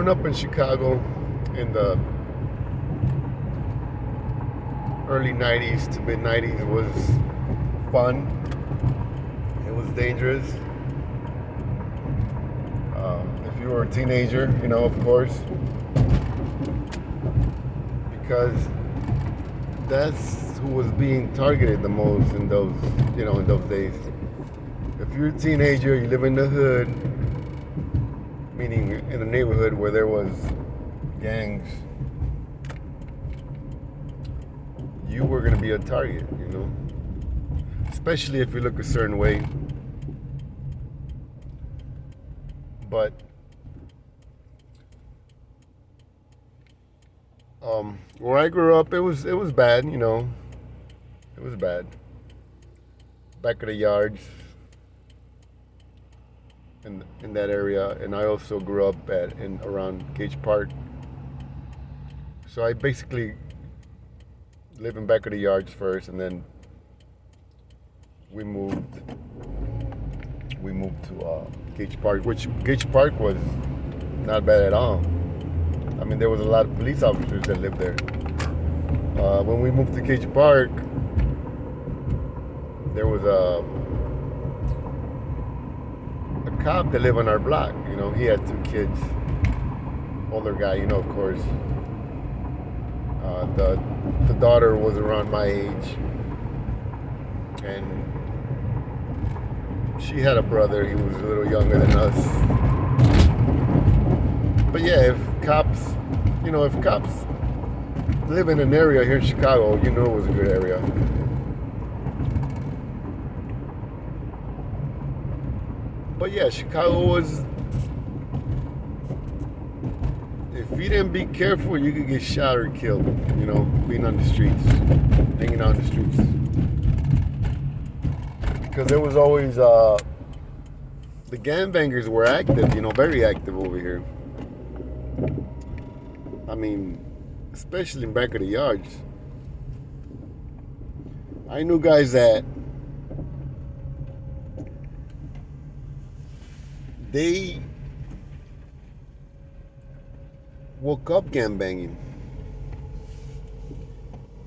growing up in Chicago in the early 90s to mid 90s was fun. It was dangerous. If you were a teenager, of course, because that's who was being targeted the most in those days. If you're a teenager, you live in the hood, meaning in a neighborhood where there was gangs, you were going to be a target, especially if you look a certain way. But where I grew up, it was bad, it was bad. Back of the yards in that area, and I also grew up around Gage Park. So I basically lived in back of the yards first, and then we moved to Gage Park, which Gage Park was not bad at all. I mean, there was a lot of police officers that lived there. When we moved to Gage Park, there was a cop that lived on our block. He had 2 kids. Older guy, of course. The daughter was around my age, and she had a brother. He was a little younger than us. But yeah, if cops live in an area here in Chicago, it was a good area. But yeah, Chicago was, if you didn't be careful, you could get shot or killed, being on the streets, hanging out on the streets. Because there was always, the gangbangers were active, very active over here. I mean, especially in back of the yards. I knew guys that they woke up gangbanging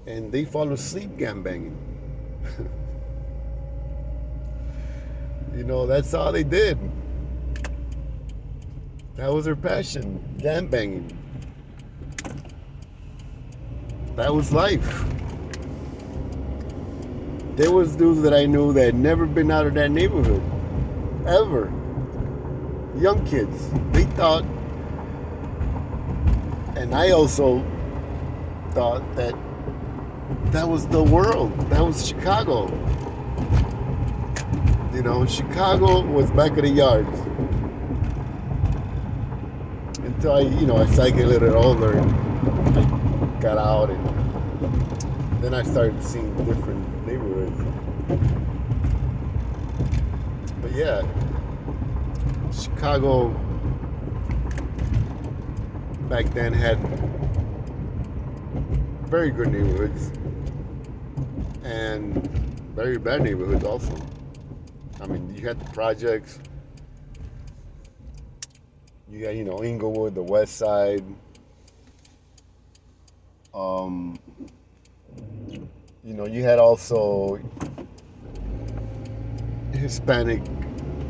and they fall asleep gangbanging. That's all they did. That was their passion, gangbanging. That was life. There was dudes that I knew that had never been out of that neighborhood, ever. Young kids. They thought, and I also thought, that was the world. That was Chicago. Chicago was back of the yards. Until I started getting a little bit older and I got out, and then I started seeing different neighborhoods. But yeah, Chicago back then had very good neighborhoods and very bad neighborhoods also. I mean, you had the projects. You got, Inglewood, the West Side. You had also Hispanic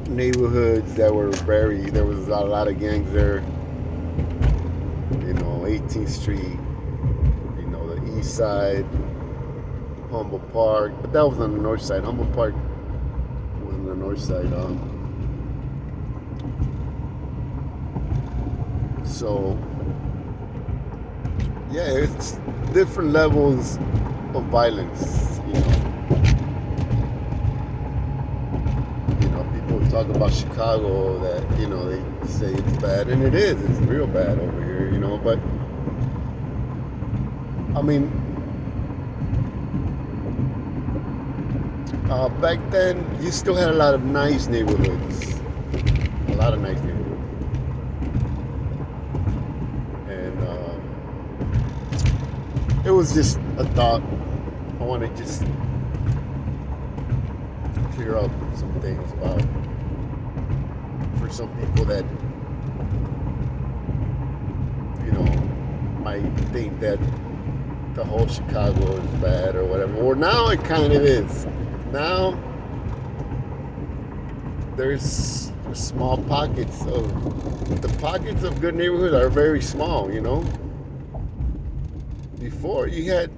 neighborhoods that were there was a lot of gangs there. 18th Street, the East Side, Humboldt Park, but that was on the North Side. Humboldt Park was on the North Side. So, yeah, it's different levels of violence, People talk about Chicago that, they say it's bad, and it is. It's real bad over here, but, I mean, back then, you still had a lot of nice neighborhoods. A lot of nice neighborhoods. It was just a thought. I want to just clear up some things for some people that might think that the whole Chicago is bad or whatever. Well, now it kind of is. Now there's small pockets of good neighborhoods are very small. You know, before you had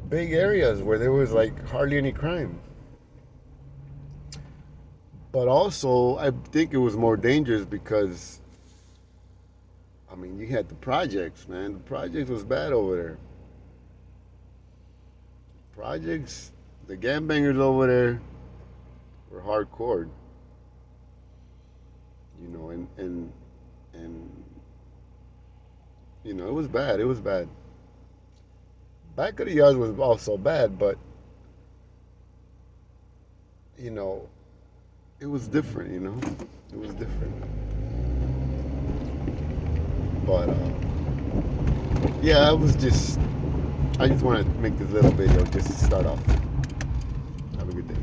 big areas where there was like hardly any crime. But also, I think it was more dangerous because, I mean, you had the projects, man. The projects was bad over there. Projects, the gangbangers over there were hardcore, you know, and you know, it was bad. It was bad. Back of the yards was also bad, but you know, it was different. You know, it was different. But yeah, I just want to make this little video just to start off. Have a good day.